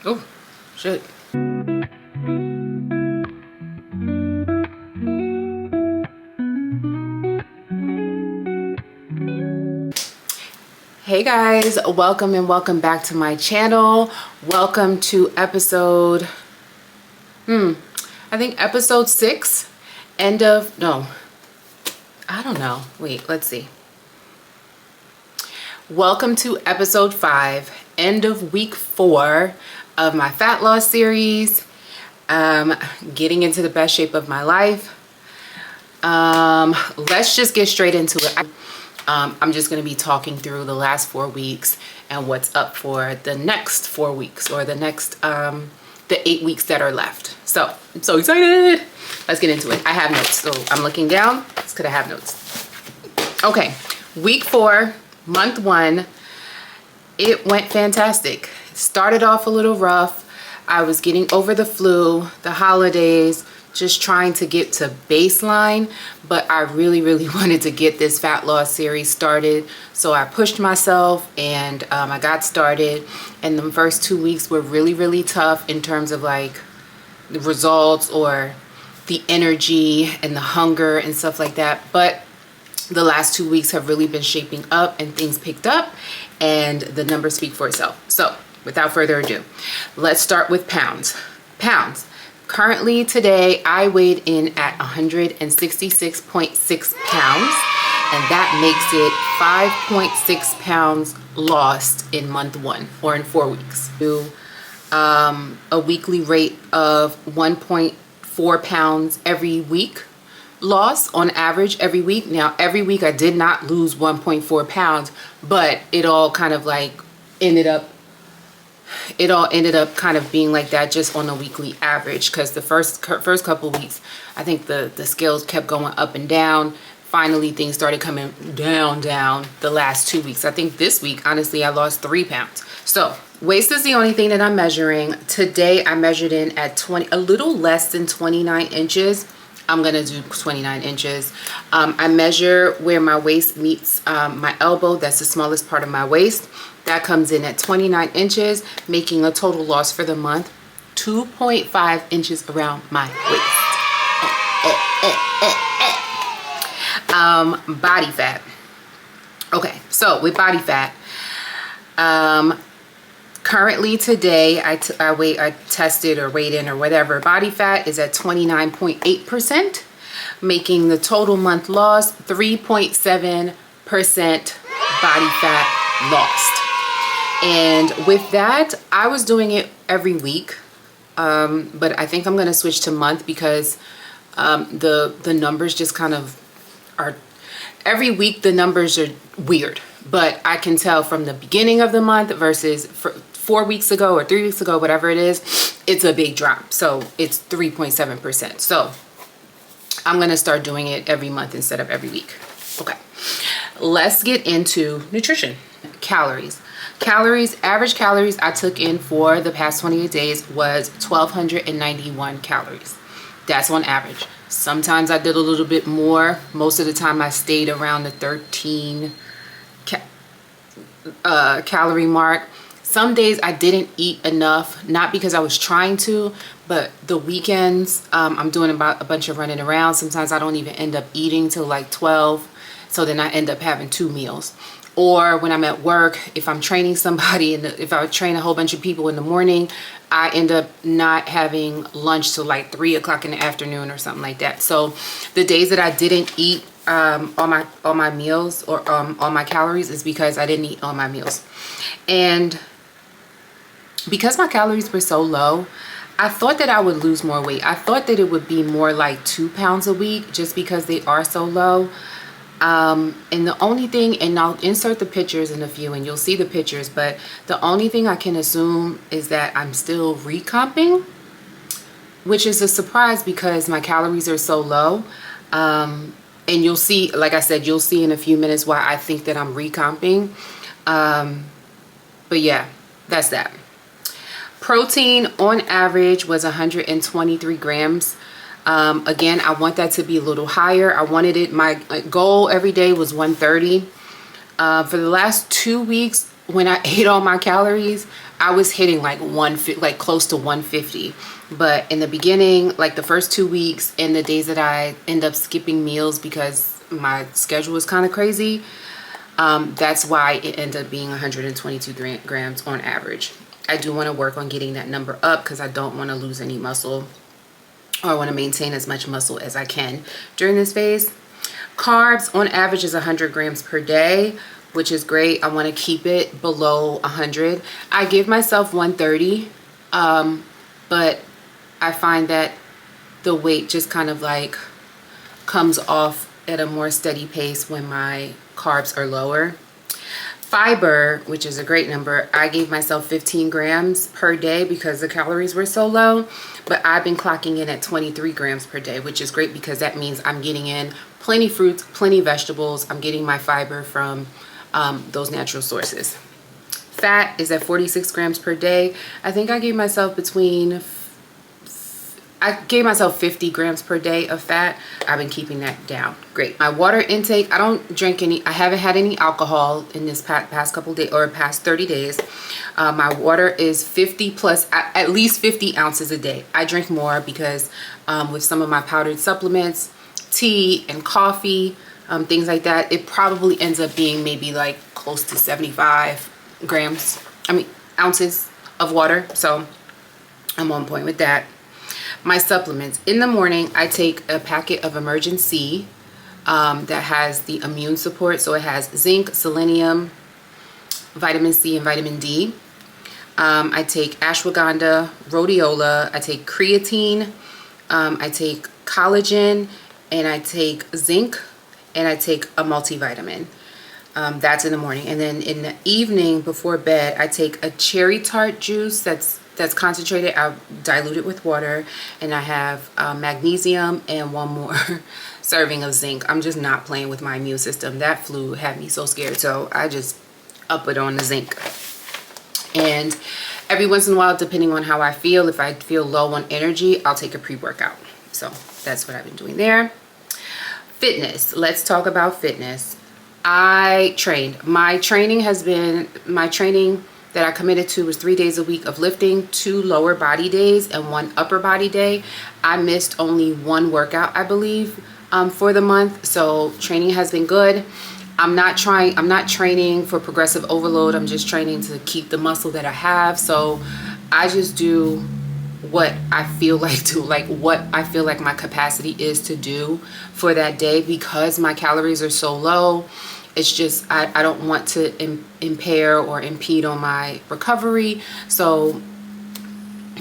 Oh, shit. Hey guys, welcome and welcome back to my channel. Welcome to episode, I think episode 6, I don't know. Wait, let's see. Welcome to episode 5, end of week 4 of my fat loss series. Getting into the best shape of my life. Let's just get straight into it. I'm just going to be talking through the last 4 weeks and what's up for the next 4 weeks, or the next the 8 weeks that are left. So I'm so excited. Let's get into it. I have notes, so I'm looking down. It's because I have notes. Okay, week 4, month 1. It went fantastic. It started off a little rough. I was getting over the flu, the holidays, just trying to get to baseline, but I really wanted to get this fat loss series started. So I pushed myself and I got started, and the first 2 weeks were really tough in terms of like the results or the energy and the hunger and stuff like that. But the last 2 weeks have really been shaping up and things picked up and the numbers speak for itself. So without further ado, let's start with pounds. Currently today, I weighed in at 166.6 pounds, and that makes it 5.6 pounds lost in month 1, or in 4 weeks. A weekly rate of 1.4 pounds every week loss on average every week. Now, every week I did not lose 1.4 pounds, but it all kind of like ended up kind of being like that just on a weekly average, because the first couple weeks I think the scales kept going up and down. Finally things started coming down the last 2 weeks. I think this week honestly I lost 3 pounds. So waist is the only thing that I'm measuring. Today I measured in at a little less than 29 inches. I'm gonna do 29 inches. I measure where my waist meets my elbow. That's the smallest part of my waist. That comes in at 29 inches, making a total loss for the month 2.5 inches around my waist. Body fat. Okay, so with body fat, currently today I tested or weighed in or whatever. Body fat is at 29.8%, making the total month loss 3.7% body fat lost. And with that, I was doing it every week, but I think I'm going to switch to month, because the numbers just kind of are, every week the numbers are weird, but I can tell from the beginning of the month versus 4 weeks ago or 3 weeks ago, whatever it is, it's a big drop. So it's 3.7%. So I'm going to start doing it every month instead of every week. Okay, let's get into nutrition. Calories, average calories I took in for the past 28 days was 1,291 calories. That's on average. Sometimes I did a little bit more. Most of the time I stayed around the 13 calorie mark. Some days I didn't eat enough, not because I was trying to, but the weekends I'm doing about a bunch of running around. Sometimes I don't even end up eating till like 12, so then I end up having 2 meals. Or when I'm at work, if I'm training somebody, and if I train a whole bunch of people in the morning, I end up not having lunch till like 3 o'clock in the afternoon or something like that. So the days that I didn't eat all my meals, or all my calories, is because I didn't eat all my meals. And because my calories were so low, I thought that I would lose more weight. I thought that it would be more like 2 pounds a week, just because they are so low. And the only thing, and I'll insert the pictures in a few and you'll see the pictures, but the only thing I can assume is that I'm still recomping, which is a surprise because my calories are so low. And you'll see, like I said, you'll see in a few minutes why I think that I'm recomping. But yeah, that's that. Protein on average was 123 grams. Again, I want that to be a little higher. I wanted it, my goal every day was 130. For the last 2 weeks, when I ate all my calories, I was hitting like like close to 150. But in the beginning, like the first 2 weeks and the days that I end up skipping meals because my schedule was kind of crazy, that's why it ended up being 122 grams on average. I do want to work on getting that number up because I don't want to lose any muscle, or I want to maintain as much muscle as I can during this phase. Carbs on average is 100 grams per day, which is great. I want to keep it below 100. I give myself 130, but I find that the weight just kind of like comes off at a more steady pace when my carbs are lower. Fiber, which is a great number, I gave myself 15 grams per day because the calories were so low, but I've been clocking in at 23 grams per day, which is great because that means I'm getting in plenty fruits, plenty vegetables. I'm getting my fiber from those natural sources. Fat is at 46 grams per day. I think I gave myself 50 grams per day of fat. I've been keeping that down. Great. My water intake, I don't drink any, I haven't had any alcohol in this past couple days or past 30 days. My water is 50 plus, at least 50 ounces a day. I drink more because with some of my powdered supplements, tea and coffee, things like that, it probably ends up being maybe like close to 75 ounces of water. So I'm on point with that. My supplements. In the morning, I take a packet of Emergen-C that has the immune support. So it has zinc, selenium, vitamin C, and vitamin D. I take ashwagandha, rhodiola. I take creatine. I take collagen, and I take zinc, and I take a multivitamin. That's in the morning. And then in the evening before bed, I take a cherry tart juice that's concentrated. I dilute it with water, and I have magnesium and one more serving of zinc. I'm just not playing with my immune system. That flu had me so scared, so I just up it on the zinc. And every once in a while, depending on how I feel, if I feel low on energy, I'll take a pre-workout. So that's what I've been doing there. Fitness. Let's talk about fitness. I trained. My training that I committed to was 3 days a week of lifting, 2 lower body days and 1 upper body day. I missed only 1 workout, I believe, for the month. So training has been good. I'm not training for progressive overload. I'm just training to keep the muscle that I have. So I just do what I feel like what I feel like my capacity is to do for that day, because my calories are so low. It's just, I don't want to impair or impede on my recovery. So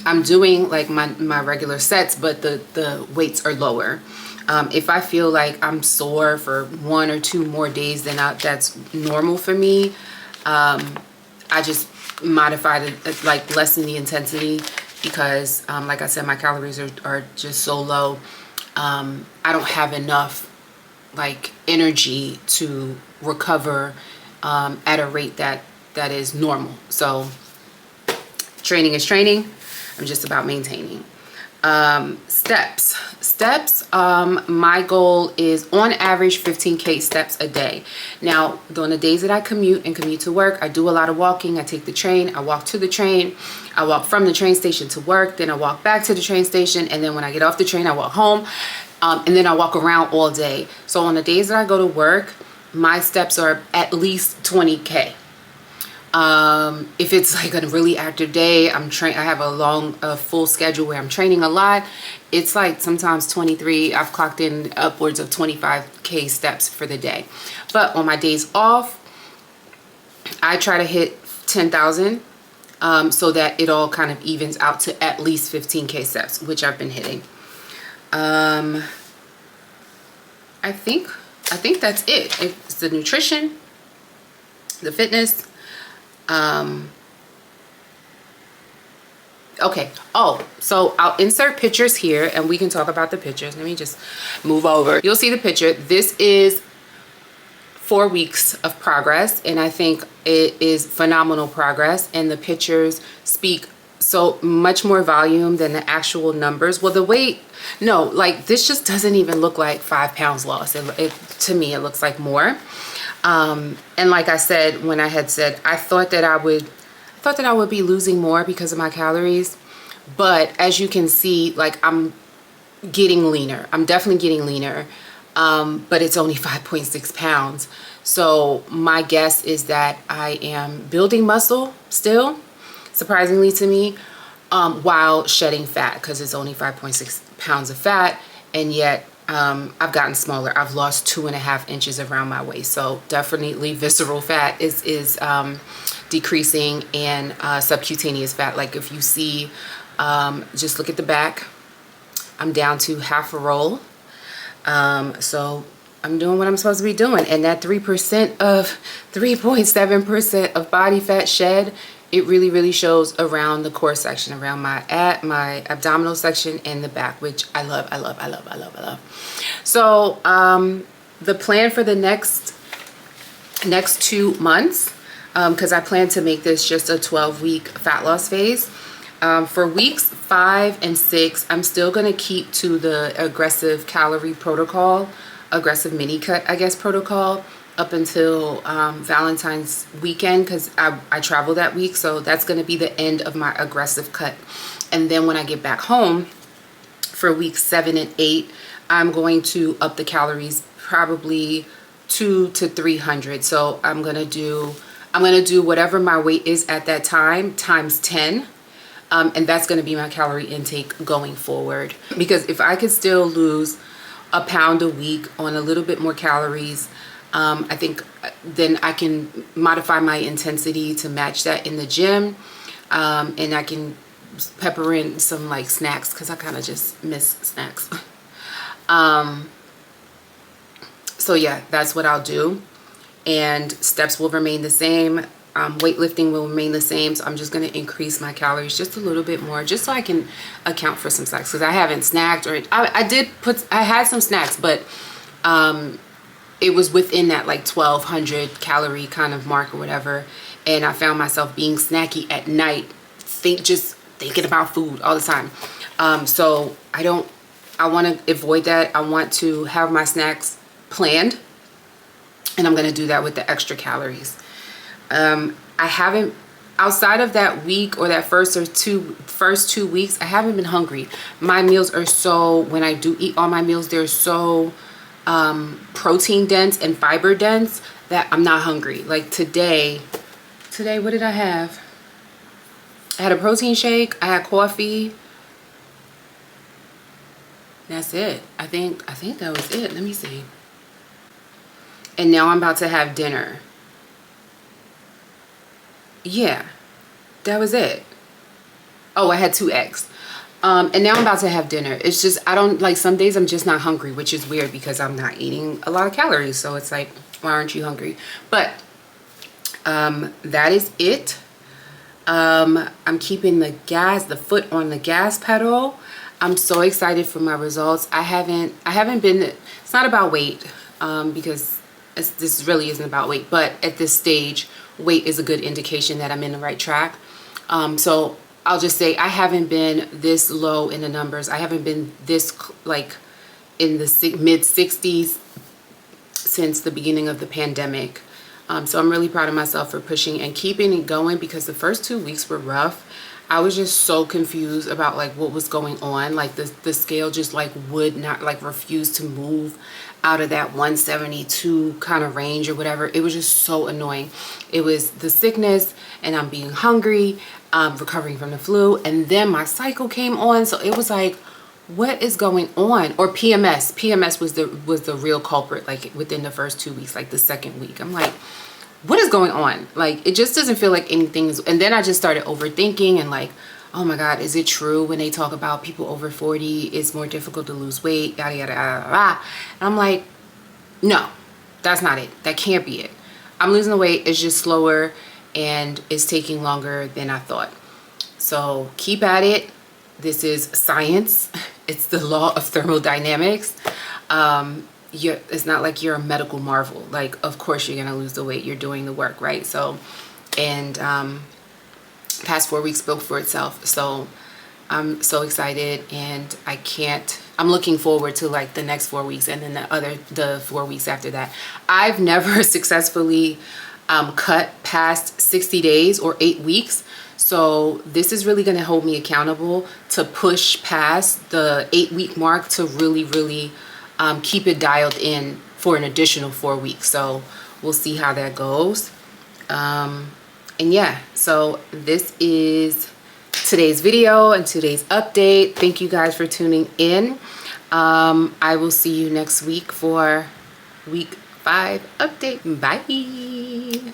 I'm doing like my regular sets, but the weights are lower. If I feel like I'm sore for 1 or 2 more days, then that's normal for me. I just modify like lessen the intensity because like I said, my calories are just so low. I don't have enough like energy to recover at a rate that is normal. So training is training. I'm just about maintaining. Steps. My goal is on average 15K steps a day. Now, on the days that I commute to work, I do a lot of walking. I take the train, I walk to the train, I walk from the train station to work, then I walk back to the train station, and then when I get off the train, I walk home, and then I walk around all day. So on the days that I go to work, my steps are at least 20K. If it's like a really active day, I have a full schedule where I'm training a lot. It's like sometimes 23. I've clocked in upwards of 25K steps for the day. But on my days off, I try to hit 10,000 so that it all kind of evens out to at least 15K steps, which I've been hitting. I think that's it. It's the nutrition, the fitness. Okay. Oh, so I'll insert pictures here and we can talk about the pictures. Let me just move over. You'll see the picture. This is 4 weeks of progress, and I think it is phenomenal progress, and the pictures speak so much more volume than the actual numbers. Well, the weight, no, like this just doesn't even look like 5 pounds lost. To me, it looks like more. And like I said, when I had said, I thought thought that I would be losing more because of my calories. But as you can see, like, I'm getting leaner. I'm definitely getting leaner. But it's only 5.6 pounds. So my guess is that I am building muscle still, surprisingly to me, while shedding fat, because it's only 5.6 pounds of fat. And yet I've gotten smaller. I've lost 2.5 inches around my waist. So definitely visceral fat is decreasing, and subcutaneous fat. Like, if you see, just look at the back. I'm down to half a roll. So I'm doing what I'm supposed to be doing. And that 3% of 3.7% of body fat shed, it really shows around the core section, around my abdominal section and the back, which I love. So the plan for the next 2 months, because I plan to make this just a 12-week fat loss phase. For weeks 5 and 6, I'm still going to keep to the aggressive calorie protocol, aggressive mini cut, I guess, protocol, up until Valentine's weekend, because I travel that week. So that's going to be the end of my aggressive cut. And then when I get back home for weeks 7 and 8, I'm going to up the calories probably 200 to 300. So I'm going to do whatever my weight is at that time times 10. And that's going to be my calorie intake going forward. Because if I could still lose a pound a week on a little bit more calories, I think then I can modify my intensity to match that in the gym. And I can pepper in some like snacks, because I kind of just miss snacks. So yeah, that's what I'll do. And steps will remain the same. Weightlifting will remain the same. So I'm just going to increase my calories just a little bit more, just so I can account for some snacks, because I haven't snacked, or I had some snacks, but it was within that like 1200 calorie kind of mark or whatever. And I found myself being snacky at night, just thinking about food all the time. So I want to avoid that. I want to have my snacks planned, and I'm going to do that with the extra calories. I haven't, outside of that week or that first 2 weeks, I haven't been hungry. My meals are so, when I do eat all my meals, they're so protein dense and fiber dense that I'm not hungry. Like today, what did I have? I had a protein shake, I had coffee. That's it. I think that was it. Let me see. And now I'm about to have dinner. Yeah, that was it. Oh, I had 2 eggs. And now I'm about to have dinner. It's just, I don't, like, some days I'm just not hungry, which is weird because I'm not eating a lot of calories. So it's like, why aren't you hungry? But that is it. I'm keeping the foot on the gas pedal. I'm so excited for my results. I haven't been, it's not about weight, because this really isn't about weight, but at this stage, weight is a good indication that I'm in the right track. So I'll just say I haven't been this low in the numbers. I haven't been this like in the mid 60s since the beginning of the pandemic. So I'm really proud of myself for pushing and keeping it going, because the first 2 weeks were rough. I was just so confused about like what was going on. Like the scale just like would not, like, refuse to move out of that 172 kind of range or whatever. It was just so annoying. It was the sickness, and I'm being hungry, recovering from the flu, and then my cycle came on. So it was like, what is going on? Or PMS was the real culprit, like within the first 2 weeks, like the second week. I'm like, what is going on? Like, it just doesn't feel like anything is, and then I just started overthinking and like, oh my God, is it true when they talk about people over 40, it's more difficult to lose weight, yada, yada, yada, yada. And I'm like, no, that's not it. That can't be it. I'm losing the weight. It's just slower, and it's taking longer than I thought. So keep at it. This is science. It's the law of thermodynamics. It's not like you're a medical marvel. Like, of course you're gonna lose the weight. You're doing the work, right? So, and past 4 weeks spoke for itself. So I'm so excited, and I'm looking forward to like the next 4 weeks, and then the 4 weeks after that. I've never successfully cut past 60 days or 8 weeks. So this is really going to hold me accountable to push past the 8-week mark to really keep it dialed in for an additional 4 weeks. So we'll see how that goes. And yeah, so this is today's video and today's update. Thank you guys for tuning in. I will see you next week for week 5 update. Bye.